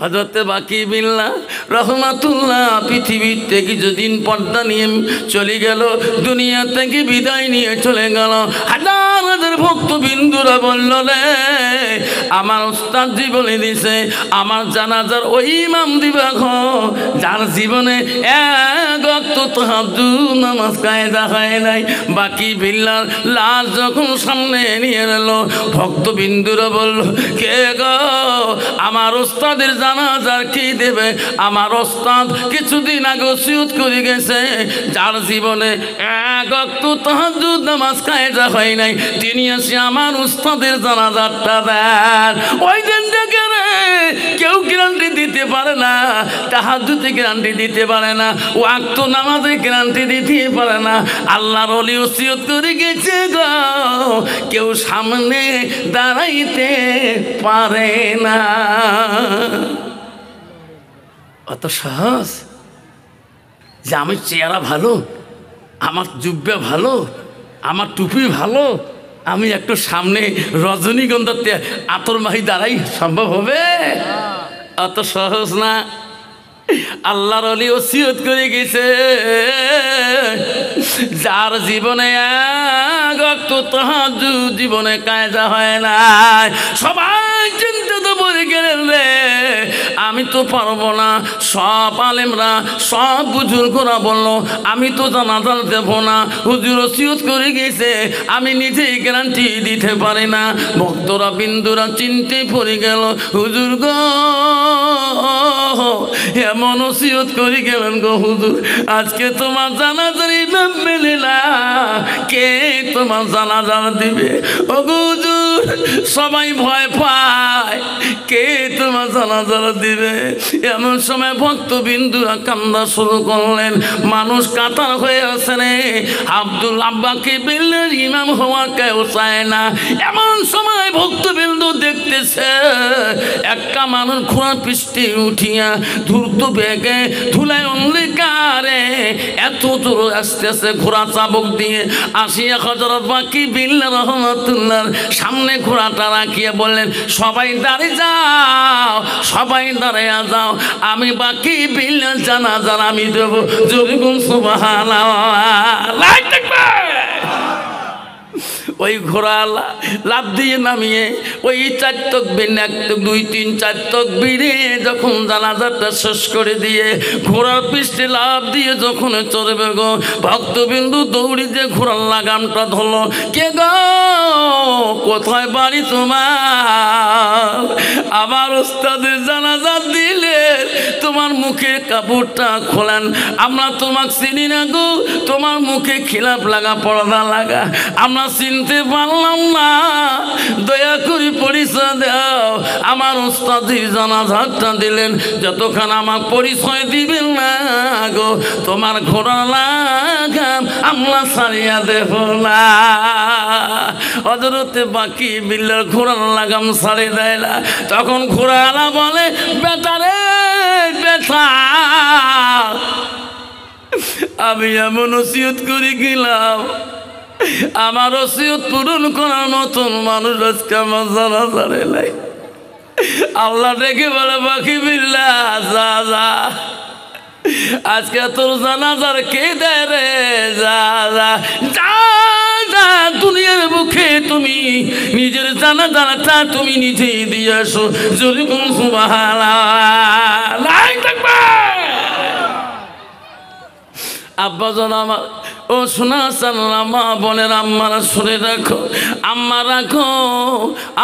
হযরত বাকি বিল্লাহ রহমাতুল্লাহ পৃথিবীর থেকে কিছুদিন পর্দা নিয়ে চলে গেল, দুনিয়া থেকে বিদায় নিয়ে চলে গেল। হাজার হাজার ভক্তবিন্দুরা বলল রে আমার উস্তাদ জীবনে দিছে, আমার জানাজার ওই ইমাম দিবা গো যার জীবনে এক ওয়াক্ত তাহাজ্জুদ নামাজ কায়দা হয় নাই। বাকি বিল্লার লাশ যখন সামনে নিয়ে এলো, ভক্তবিন্দুরা বলল কে গো আমার উস্তাদের জানাজার কি দেবে? আমার উস্তাদ কিছুদিন আগে ওসিয়ত করে গেছে যার জীবনে এক ওয়াক্ত তাহাজ্জুদ নামাজ কায়দা হয় নাই, তিনি এসে আমার উস্তাদের জানাজারটা দেন। ওই দিন থেকে কেউ গ্যারান্টি দিতে পারে না, তাহাজ্জুদে গ্যারান্টি দিতে পারে না, ওয়াক্ত নামাজে গ্যারান্টি দিতে পারে না। আল্লাহর ওলি ওসিয়ত করে গেছে গো কেউ সামনে দাঁড়াইতে পারে না। অত সহজ যে আমি চেহারা ভালো, আমার জুব্বা ভালো, আমার টুপি ভালো, আমি একটু সামনে রজনীগন্ধাতে আতর মাহি দাঁড়াই, সম্ভব হবে? অত সহজ না। আল্লাহর ওলি ওসিয়ত করে গেছে যার জীবনে এক ওয়াক্ত তাহাজ্জুদ জীবনে কায়দা হয় না, সবাই চিন্তিত পড়ে গেলেন রে আমি তো পারবো না। সব আলেমরা সব বুজুর্গরা বলল আমি তো জানাজা দেব না, হুজুর ওসিয়ত করে গেছে আমি নিজেই গ্যারান্টি দিতে পারি না। ভক্তরা বিন্দুরা চিন্তে পড়ে গেল হুজুর গো এমন ওসিয়ত করে গেলেন গো হুজুর, আজকে তোমার জানাজার ইমাম মেলে না, কে তোমার জানাজা দিবে? ও হুজুর সবাই ভয় পায়, কে তোমার জানাজা দিবে? এমন সময় ভক্তবিন্দুরা কান্না শুরু করলেন, মানুষ কাতার হয়ে আছে রে, আব্দুল আব্বাকে বিল্লার ইমাম হওয়া কেউ চায় না। এমন সময় ভক্তবিন্দু দেখতেছে একটা মানুষ ঘোড়া পৃষ্ঠে উঠিয়া ধূর্ত বেগে ধুলায় অন্ধকারে এত জোর আস্তে আস্তে ঘোড়া চাবক দিয়ে আসিয়া হযরত বাকি বিল্লাহ রহমাতুল্লাহর সামনে ঘোড়াটা রাখিয়া বললেন সবাই দাঁড়িয়ে যাও, সবাই দাঁড়িয়ে যাও, আমি বাকি বিল্লাহ জানাজা আমি দেব। জোরে বলুন সুবহানাল্লাহ। ওই ঘোড়া লাফ দিয়ে নামিয়ে ওই 4 তাকবীর 1 2 3 4 তাকবীরে যখন জানাজাটা শেষ করে দিয়ে ঘোড়ার পিঠে লাফ দিয়ে যখন চড়বে গো, ভক্তবিন্দু দৌড়ি যে ঘোড়ার লাগামটা ধরলো। কে গো কোথায় বাড়ি তোমার? আমার উস্তাদের জানাজা দিলে তোমার মুখের কাপড়টা খোলেন, আমরা তোমাকে চিনি না গো, তোমার মুখে খিলাপ লাগা পর্দা লাগা আমরা চিনতে পারলাম না, দয়া করে পরিচয় দাও। আমার উস্তাদের জানাজাটা দিলেন, যতক্ষণ আমার পরিচয় দিবেন না গো তোমার ঘোড়া লাগাম আমরা ছাড়িয়া দেব না। হযরতে বাকি বিল্লার ঘোড়ার লাগাম ছাড়ে দেয় না। তখন ঘোড়াওয়ালা বলে বেটা রে বেটা, আমি এমন ওসিয়ত করে গেলাম, আমার ওসিয়ত পূরণ করার মতন মানুষ আজকে আমার জানাজা নাই। আল্লাহ ডেকে বলে বাকি বিল্লাহ যা যা, আজকে তোর জানাজার কে দেয় রে, যা যা যা যা, দুনিয়ার বুকে তুমি নিজের জানাজাটা তুমি নিজেই দিয়ে আসো। জোরে বলুন সুবহানাল্লাহ। আব্বাজান আমার ও শোনা সাল্লামা বলেন আম্মারা শুনে রাখো, আম্মা রাখো,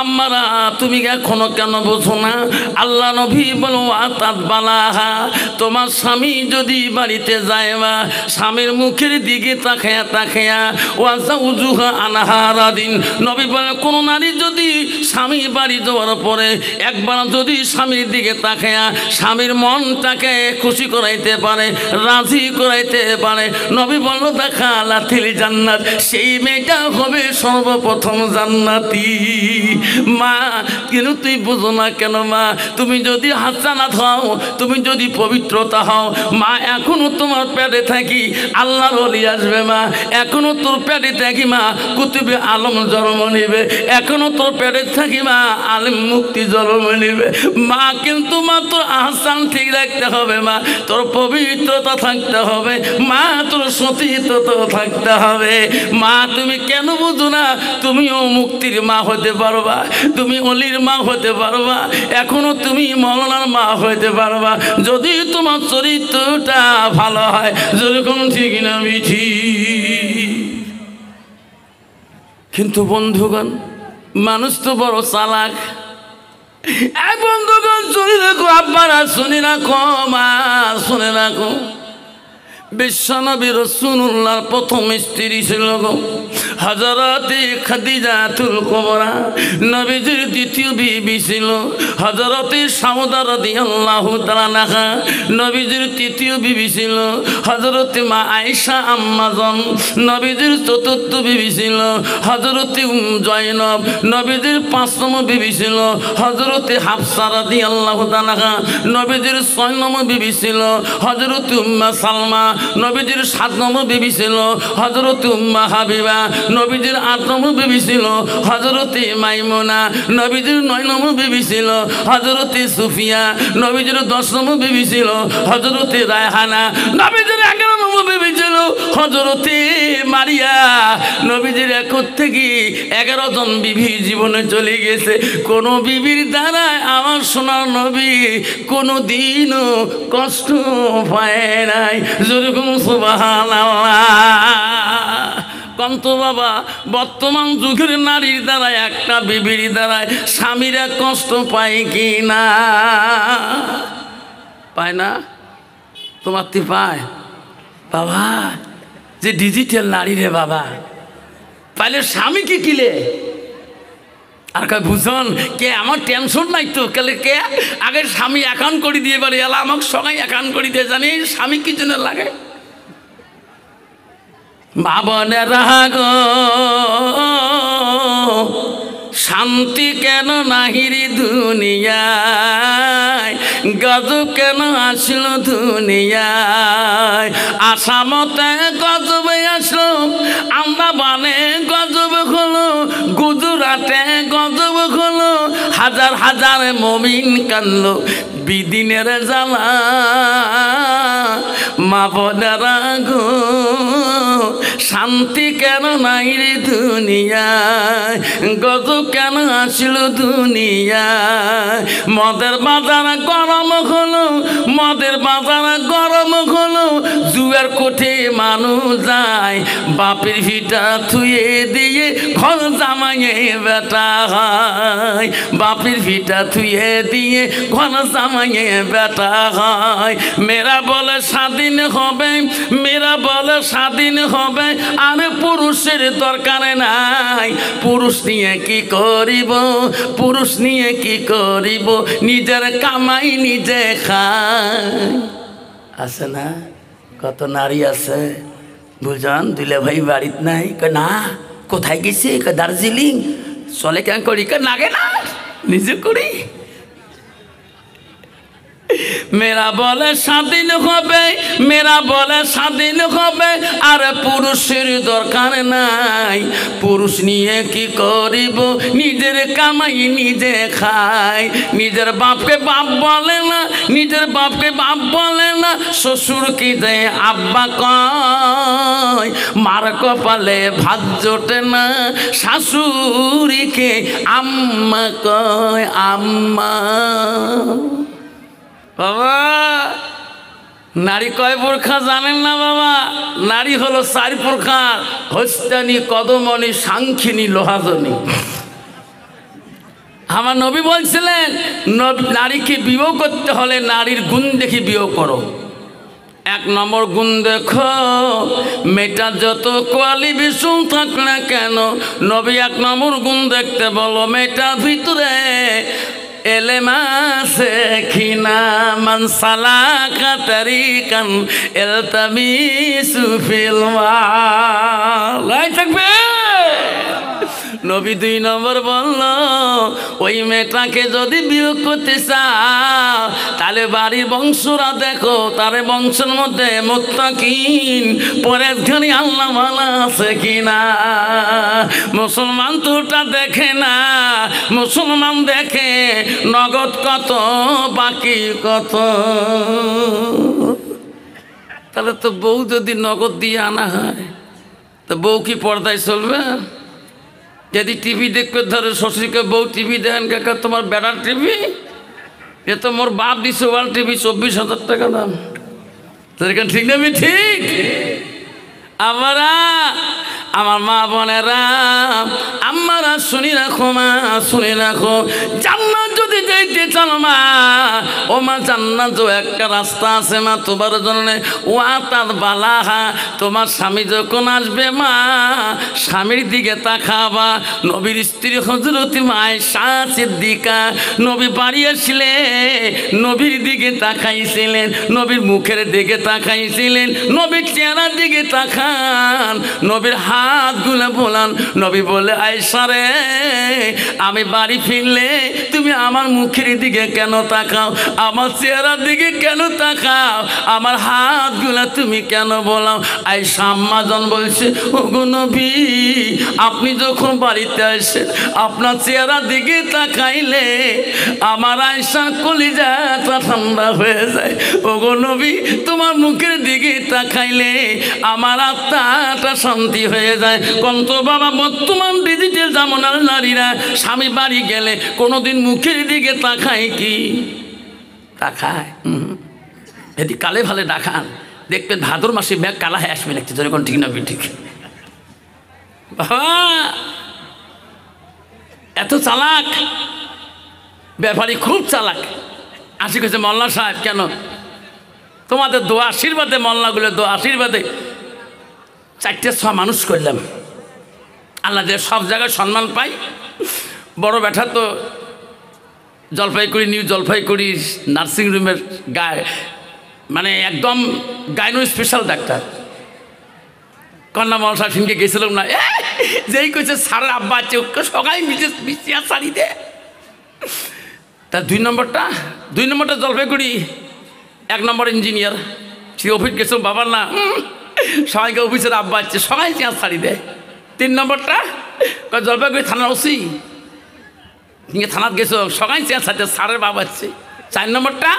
আম্মারা তুমি এখনো কেন বোঝো না? আল্লাহ নবী বলো আতাত বালাহা, তোমার স্বামী যদি বাড়িতে যায় বা স্বামীর মুখের দিকে তাকায়া তাকায়া ওয়াজা উজুহা আনহারা দিন, নবী বলে কোনো নারী যদি স্বামী বাড়ি যাওয়ার পরে একবার যদি স্বামীর দিকে তাকায়া স্বামীর মনটাকে খুশি করাইতে পারে, রাজি করাইতে পারে, নবী বলল দেখ দাখালাতিল জান্নাত, সেই মেয়েটা হবে সর্বপ্রথম জান্নাতি। মা কিন্তু তুই বুঝো না কেন মা, তুমি যদি হাসানাত হও, তুমি যদি পবিত্রতা হও মা, এখনো তোমার পেটে থাকি আল্লাহর ওলি আসবে মা, এখনো তোর পেটে থাকি মা কুতুবে আলম জন্ম নেবে, এখনো তোর পেটে থাকি মা আলিম মুক্তি জন্ম নেবে মা। কিন্তু মা তোর আহসান ঠিক রাখতে হবে মা, তোর পবিত্রতা থাকতে হবে মা, তোর সতীত্বতা থাকতে হবে মা। তুমি কেন বুঝো না, তুমিও মুক্তির মা হতে পারবা, তুমি অলির মা হতে পারবা, এখনো তুমি মৌলানার মা হতে পারবা যদি তোমার চরিত্রটা ভালো হয়। যেরকম ঠিক না মিঠি। কিন্তু বন্ধুগণ মানুষ তো বড় চালাক। বন্ধুগণ শুনে রাখো, আব্বারা শুনে রাখো, মা শুনে রাখো, বিশ্বনবী রাসূলুল্লাহর প্রথম স্ত্রী ছিল হযরতে খাদিজাতুল কুবরা, নবীজির দ্বিতীয় বিবি ছিল হযরতে সাউদা রাদিয়াল্লাহু তাআলা আনহা, নবীজির তৃতীয় বিবি ছিল হযরতে মা আয়েশা আম্মাজান, নবীজির চতুর্থ বিবি ছিল হযরতে জয়নব, নবীজির পাঁচতম বিবি ছিল হযরতে হাফসা রাদিয়াল্লাহু তাআলা আনহা, নবীজির ছয় নম্বর বিবি ছিল হযরতে উম্মে সালমা, নবীজির 7 নম্বর বিবি ছিল হযরতে উম্মে হাবিবা, নবীজির 8 নম্বর বিবি ছিল হযরতে মাইমুনা, নবীজির 9 নম্বর বিবি ছিল হযরতে সুফিয়া, নবীজির 10 নম্বর বিবি ছিল হযরতে রায়হানা, নবীজির 11 নম্বর বিবি ছিল হযরতে মারিয়া। নবীজির 1 থেকে 11 জন বিবি জীবনে চলে গেছে, কোন বিবির দ্বারা আমার সোনার নবী কোনো দিনও কষ্ট পায় নাই। যেরকম সুবহানাল্লাহ। কন্ত বাবা বর্তমান যুগের নারীর দ্বারা একটা বিবির দ্বারা স্বামীরা কষ্ট পায় কি না? পায় না? তোমার তি পায় বাবা? যে ডিজিটাল নারী রে বাবা, পাইলে স্বামী কি কিলে আর কয় বুঝন কে আমার টেনশন নাই তো, কেলে কে আগে স্বামী অ্যাকাউন্ট করে দিয়ে পারে, এলা আমাকে সবাই অ্যাকাউন্ট করে দিয়ে জানি স্বামী কি জন্য লাগে। বাবনেরা গো শান্তি কেন নাহিরি দুনিয়ায়, গজব কেন আসলো দুনিয়ায়, আসামতে গজব আসলো, আন্দামানে গজব হলো, গুজরাটে গজব হলো, হাজার হাজার মুমিন কান্লো বিদিনের জ্বালা। মা বোনেরা গো শান্তি কেন নাই রে দুনিয়ায়, গজব কেন আসলো দুনিয়ায়, মদের বাজার গরম হলো, মদের বাজার গরম হলো, জুয়ার কোঠে মানুষ যায়, বাপের ভিটা থুয়ে দিয়ে ঘর জামাইয়ে বেটা হয়, বাপের ভিটা থুয়ে দিয়ে ঘর জামাইয়ে বেটা হয়। মেয়েরা বলে স্বাধীন হবে, মেয়েরা বলে স্বাধীন হবে, আর পুরুষের দরকার নাই, পুরুষ নিয়ে কি করিব, পুরুষ নিয়ে কি করিব, নিজের কামাই নিজে খায়। আছে না কত নারী আছে বুঝান, দুলে ভাই বাড়িত নাই, না কোথায় গেছে, দার্জিলিং চলে কেন করি, লাগে না নিজে করি। মেয়েরা বলে স্বাধীন হবে, মেয়েরা বলে স্বাধীন হবে, আর পুরুষের দরকার নাই, পুরুষ নিয়ে কি করিব, নিজের কামাই নিজে খায়, নিজের বাপকে বাপ বলে না, নিজের বাপকে বাপ বলে না, শ্বশুর কি দেয় আব্বা কয়, মার কপালে ভাত জোটে না, শাশুড়িকে আম্মা কয় আম্মা। বাবা নারী কয় প্রকার জানেন না বাবা? নারী হলো 4 প্রকার, হস্তানি, কদমনি, সাংখিনী, লোহাজনী। আমার নবী বলছিলেন নারীকে বিবাহ করতে হলে নারীর গুণ দেখে বিবাহ করো। 1 নম্বর গুণ দেখো, মেয়েটা যত কোয়ালিফিকেশন থাক না কেন, নবী 1 নম্বর গুণ দেখতে বলো, মেয়েটার ভিতরে এলেমা সেখিনা মান সালাকা তারিকান ইলতামিসু ফিল লাই থাকবে। নবী 2 নম্বর বলল, ওই মেয়েটাকে যদি বিয়ে করতে চাও তাহলে বাড়ির বংশরা দেখো, তার বংশের মধ্যে মুত্তাকিন পরেশগারী আল্লাহ ওয়ালা আছে কিনা। মুসলমান তো ওটা দেখে না, মুসলমান দেখে নগদ কত বাকি কত। তাহলে তো বউ যদি নগদ দিয়ে আনা হয় তো বউ কি পর্দায় চলবে? যদি টিভি দেখবে ধরো শ্বশুরকে বউ টিভি দেখেন কাকা তোমার বেড়ার টিভি, এ তো মোর বাপ দিছে ওয়াল টিভি 24,000 টাকা দাম। ঠিক না? ঠিক। আমার মা বোনেরা আমারা শুনি রাখো, মা শুনি রাখো, জান্নাত যদি যাইতে চাও মা, ও মা জান্নাত একটা রাস্তা আছে মা তোমার জন্য, ওয়াতার বালাহা, তোমার স্বামী যখন আসবে মা স্বামীর দিকে তাকাবা। নবীর স্ত্রী হযরত আয়েশা সিদ্দিকা নবী বাড়ি আসলে নবীর দিকে তাকাইছিলেন, নবীর মুখের দিকে তাকাইছিলেন, নবীর চেহারার দিকে তাকান, নবীর হাতগুলো বোলান। নবী বলে, আয়েশা রে আমি বাড়ি ফিরলে তুমি আমার মুখের দিকে কেন তাকাও, আমার চেহারার দিকে কেন তাকাও, আমার হাতগুলো তুমি কেন বোলাও? আয়েশা আম্মাজান বলছে, ওগো নবী আপনি যখন বাড়িতে আসেন আপনার চেহারার দিকে তাকাইলে আমার আয়েশা কলিজাটা ঠান্ডা হয়ে যায়। ওগো নবী তোমার মুখের দিকে তাকাইলে আমার আত্মাটা শান্তি হয়ে যায়। কন্ত বাবা বর্তমান ডিজিটাল জামানার নারীরা স্বামী বাড়ি গেলে কোনোদিন মুখের দিকে তাকায় কি? তাকায়? যদি কালে ভালে দেখান দেখবেন ভাদর মাসে ব্যাগ কালা হয়ে আসবে দেখতে, যখন ঠিক না ঠিক। বাবা এত চালাক ব্যাপারী, খুব চালাক। আসি কেছে মোল্লা সাহেব, কেন তোমাদের দোয়া আশীর্বাদে, মোল্লাগুলো দোয়া আশীর্বাদে 4-6 মানুষ করলাম, আল্লাহ যে সব জায়গায় সম্মান পাই। বড় ব্যাটা তো জলপাইগুড়ি, নিউ জলপাইগুড়ি নার্সিংহোমের মানে একদম গাইনো স্পেশাল ডাক্তার। কন্যা মহল সাহেব ফিনকে গেছিলাম না, যেই কইছে সারের আব্বা আছে ওকে সবাই মিশিয়া শাড়ি দে। তার 2 নম্বরটা জলপাইগুড়ি, 1 নম্বর ইঞ্জিনিয়ার। সে অফিস গেছিলাম বাবার না, সবাইকে অফিসের আব্বা আছে সবাই চেয়ার শাড়ি দেয়। 3 নম্বরটা জলপাইগুড়ি থানার ওসি, থানাত গেছো সবাই চেয়ার শাড়ি সারের বাবা আছে। 4 নম্বরটা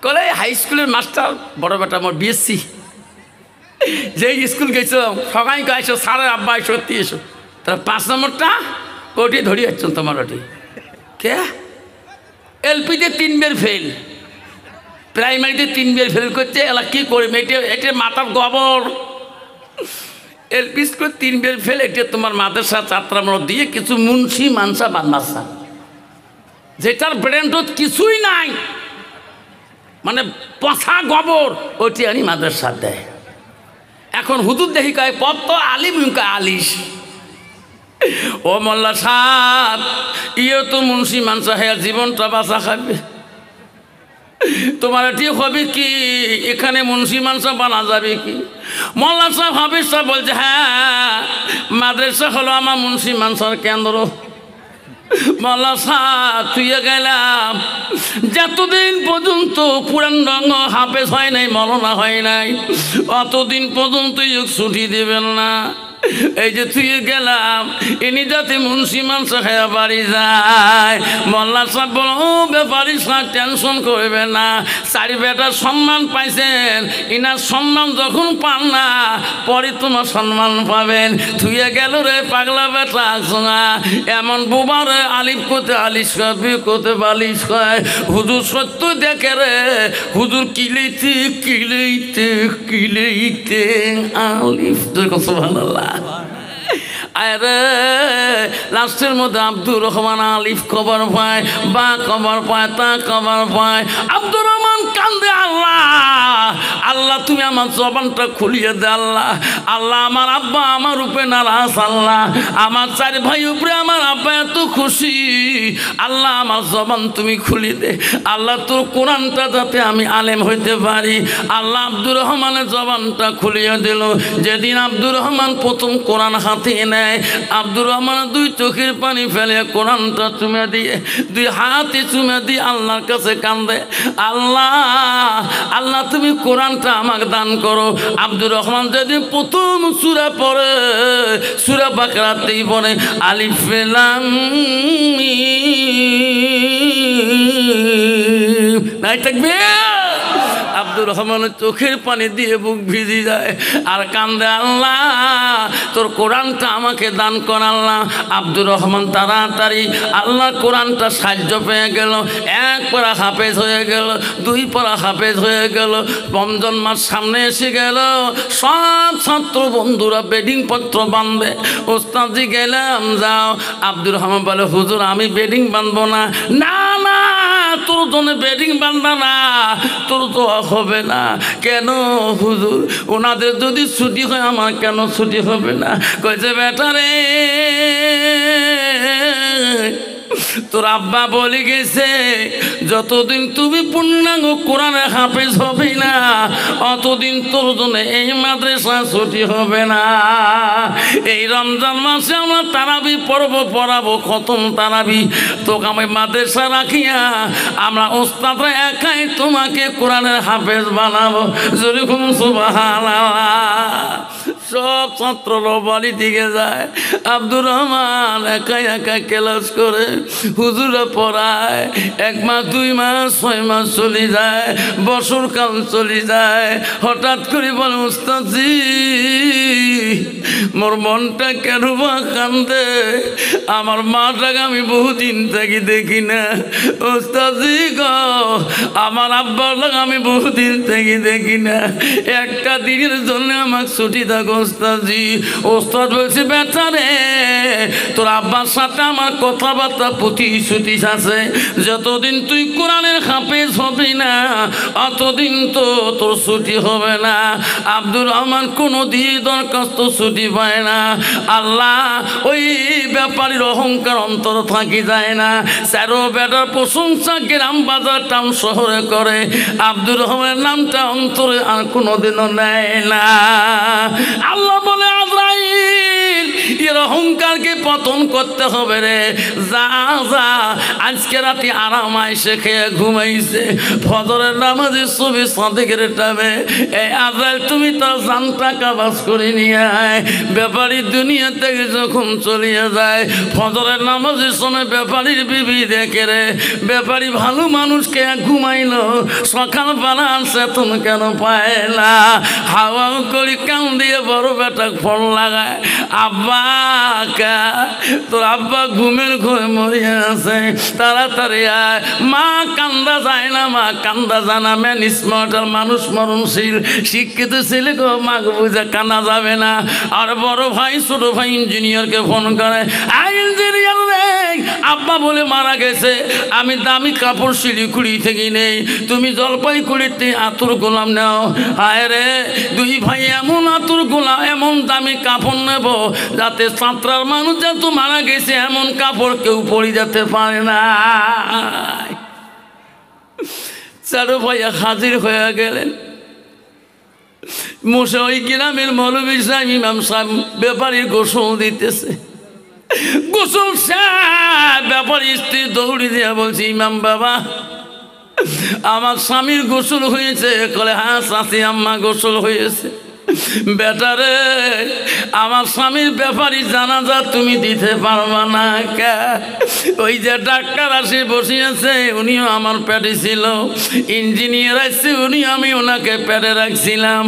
কলে হাই স্কুলের মাস্টার, বড় বেটা আমার বিএসসি, যেই স্কুল গেছো সবাই গাইছো সারের আব্বা সত্যি এসো। তার 5 নম্বরটা ওটি ধরি আসছেন তোমার ওটি কে এলপিতে 3 বার ফেল, প্রাইমারিতে 3 বার ফেল করছে। এলা কী করবে? এটা মাথার গবর। এলপি স্কুল 3 বার ফেল, এটা তোমার মাদ্রাসা ছাত্রামূলক দিয়ে কিছু মুন্সি মানসা বাদমাসা, যেটার ব্রেনটোত কিছুই নাই, মানে পচা গবর, ওটি আনি মাদ্রাসা দেয়। এখন হুজুর দেখি কয় পথ তো আলিম আলিস। ও মোল্লা সাহেব ইয়ে তো মুন্সি মানসা হ্যাঁ জীবনটা বাঁচা খাবে, তোমার ঠিক হবে কি? এখানে মুন্সি মানসা বানা যাবে কি? মোল্লা সাহেব হাফিজ সাহেব বলছে, হ্যাঁ মাদ্রাসা হলো আমার মুন্সি মানসার কেন্দ্র। মোল্লা সাহেব তুইয়ে গেলাম, যতদিন পর্যন্ত পুরান রঙ হাফেজ হয় নাই, মরনা হয় নাই, অতদিন পর্যন্ত ছুটি দেবেন না। এই যে তুই গেলাম ইনি যাতে মুন্সি মানসা খায়া বাড়ি যায়। মোল্লা সাহেব বল, ও ব্যাপারী সাহেব টেনশন করবে না, 4 বেটার সম্মান পাইছেন, ইনার সম্মান যখন পান না পরে তোমার সম্মান পাবেন। থুয়ে গেল রে পাগলা বেটা আসনা, এমন বুবারে আলিফ কোতে আলিশ কয়, বি কোতে বালিশ কয়। হুজুর সত্য দেখে রে, হুজুর কিলেইতে কিলেইতে কিলেইতে আলিফ। সুবহানাল্লাহ। আরে লাস্টের মধ্যে আব্দুর রহমান আলিফ খবর পায়, বা খবর পায়, তা খবর পায়। আব্দুর রহমান কান্দে আল্লাহ আল্লাহ তুমি আমার জবানটা খুলিয়ে দে আল্লাহ আল্লাহ আমার আব্বা আমার উপরে নারাজ আল্লাহ আমার চার ভাই উপরে আমার আব্বা এত খুশি আল্লাহ আমার জবান তুমি খুলি দে আল্লাহ তোর কোরআনটা যাতে আমি আলেম হইতে পারি আল্লাহ আব্দুর রহমানের জবানটা খুলিয়ে দিল যেদিন আব্দুর রহমান প্রথম কোরআন হাতে নেয় আব্দুর রহমান দুই চোখের পানি ফেলে কোরআনটা চুমে দিয়ে দুই হাতে চুমে দিয়ে আল্লাহর কাছে কান্দে আল্লাহ আল্লাহ তুমি কোরআনটা আমাকে দান করো আব্দুর রহমান যেদিন প্রথম সূরা পড়ে সূরা বাকারাতেই পড়ে আলিফ লাম মিম নাই থাকবে আব্দুর রহমানের চোখের পানি দিয়ে বুক ভিজে যায় আর কান্দে আল্লাহ তোর কোরআনটা আমাকে দান কর আল্লাহ আব্দুর রহমান তাড়াতাড়ি আল্লাহ কোরআনটা সাহায্য পেয়ে গেল এক পারা হাফেজ হয়ে গেল দুই পারা হাফেজ হয়ে গেল রমজান মাস সামনে এসে গেল সব ছাত্র বন্ধুরা বেডিং পত্র বাঁধবে ওস্তাদজি গেলাম যাও আব্দুর রহমান বলে হুজুর আমি বেডিং বাঁধবো না না না তোর জন্য বেডিং বাঁধবা না তোর তো হবে না কেন হুজুর ওনাদের যদি ছুটি হয় আমার কেন ছুটি হবে না কইছে বেটা রে তোর আব্বা বলে গেছে যতদিন তুমি পূর্ণাঙ্গ কোরআনের হাফেজ হবে না অতদিন তোর জন্য এই মাদ্রাসা ছুটি হবে না এই রমজান মাসে আমরা তারাবি পর্ব পড়াবো খতম তারাবি তোকে আমি মাদ্রাসা রাখিয়া আমরা ওস্তাদরা একাই তোমাকে কোরআনের হাফেজ বানাবো যেরকম সুবহানাল্লাহ সব ছাত্ররা বাড়ি দিকে যায় আব্দুর রহমান একাই একা ক্লাস করে হুজুরা পড়ায় 1 মাস 2 মাস 6 মাস চলে যায় বছরকাল চলে যায় হঠাৎ করে বলে উস্তাদজি মোর মনটা কেন বা কান্দে আমার মাটাকে আমি বহুদিন থেকে দেখি না উস্তাদজি গো আমার আব্বাটাকে আমি বহুদিন থেকে দেখি না একটা দিনের জন্য আমাকে ছুটি থাকো ওস্তাদজি ওস্তাদ বলছে বেটা রে তোর আব্বার সাথে আমার কথাবার্তা প্রতিশ্রুতি আছে যতদিন তুই কোরআনের হাফেজ হবি না অতদিন তো তোর ছুটি হবে না আব্দুর রহমান কোনো দিয়ে দরখাস্ত ছুটি পায় না আল্লাহ ওই ব্যাপারীর অহংকার অন্তর থাকি যায় না স্যারো বেটার প্রশংসা গ্রাম বাজার টাউন শহরে করে আব্দুর রহমানের নামটা অন্তরে আর কোনোদিনও নেয় না আল্লাহ বলে আজরাইল এর অহংকারকে পতন করতে হবে রে যা যা আজকে রাতে আরাম আইসে খেয়ে ঘুমাইছে ফজরের নামাজে ছবি সাদেকের টাইমে এই আজরাইল তুমি তার জানটা কাবাজ করে নিয়ে আয় ব্যাপারী দুনিয়া থেকে যখন চলিয়ে যায় ফজরের নামাজের সময় ব্যাপারীর বিবি দেখে রে ব্যাপারী ভালো মানুষকে ঘুমাইলো সকালবেলা চেতন কেন পায় না হাওয়া করি কান দিয়ে বড় বেটা ফল লাগায় আব্বা কা তোর আব্বা ঘুমের ঘরে মরিয়া আছে তাড়াতাড়ি আয় মা কান্দা যায় না মা কান্দা জানা ম্যান স্মার্ট আর মানুষ মরণশীল শিক্ষিত ছেলে গো মাকে বুঝে কানা যাবে না আর বড় ভাই ছোট ভাই ইঞ্জিনিয়ারকে ফোন করে ইঞ্জিনিয়ার রে আব্বা বলে মারা গেছে আমি দামি কাপড় শিলিগুড়ি থেকে নেই তুমি জলপাইগুড়িতে আতুর গোলাম নাও হায় রে দুই ভাই এমন আতুর গোলাম এমন দামি কাপড় নেব যাতে সাঁতরার মানুষ যত মারা গেছে এমন কাপড় কেউ পরে যেতে পারে না চারো ভাইয়া হাজির হয়ে গেলেন মোশা ওই গ্রামের মৌলভী সাহেব ইমাম সাহেব ব্যাপারীর গোসল দিতেছে গোসল সাহেব ব্যাপারী স্ত্রী দৌড়ি দিয়ে বলছে ইমাম বাবা আমার স্বামীর গোসল হয়েছে কলে হ্যাঁ চাচি আম্মা গোসল হয়েছে বেটারে আমার স্বামীর ব্যাপারী জানাজা তুমি দিতে পারবা না কে ওই যে ডাক্তার আসে বসিয়েছে উনিও আমার পেটে ছিল ইঞ্জিনিয়ার আসছে উনি আমি ওনাকে পেটে রাখছিলাম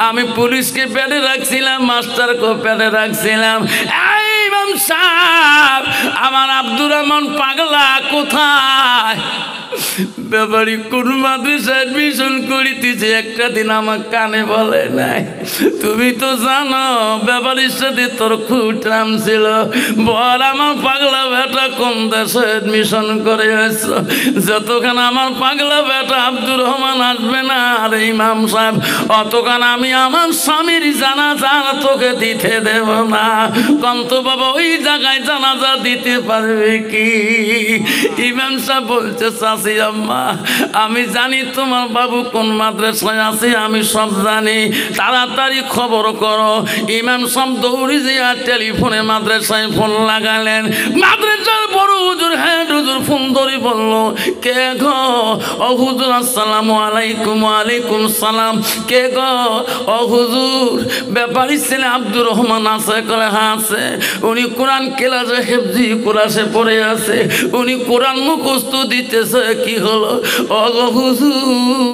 আমি পুলিশকে পেটে রাখছিলাম মাস্টারকে পেটে রাখছিলাম এই ইমাম সাহেব আমার আব্দুর রহমান পাগলা কোথায় ব্যাপারী কোন মাদ্রাসায় অ্যাডমিশন করিতেছে একটা দিন আমার কানে বলে নাই। তুমি তো জানো ব্যাপারীর সাথে তোর খুব টান ছিল, বল আমার পাগলা বেটা কোন দেশে অ্যাডমিশন করে আসছো? যতক্ষণ আমার পাগলা বেটা আব্দুর রহমান আসবে না আর ইমাম সাহেব, অতক্ষণ আমি আমার স্বামীর জানাজা তোকে দিতে দেব না। কন্ত বাবা ওই জায়গায় জানাজা দিতে পারবে কি? ইমাম সাহেব বলছে, চাচি আম্মা আমি জানি তোমার বাবু কোন মাদ্রাসায় আছে, আমি সব জানি, তাড়াতাড়ি খবর করো। ইমাম সাহেব দৌড়ি যে আর টেলিফোনে মাদ্রাসায় ফোন লাগালেন। মাদ্রাসার বড় হুজুর হেড হুজুর ফোন ধরে বলল, কে গো? ও হুজুর আসসালামু আলাইকুম। ওয়ালাইকুম সালাম। কে গো? ও হুজুর ব্যাপারী ছেলে আব্দুর রহমান আছে? করে হ্যাঁ আছে। উনি কোরআন ক্লাসে হেফজি কোরআনে পড়ে আছে, উনি কোরআন মুখস্থ দিতেছে। কি হলো? ও হুজুর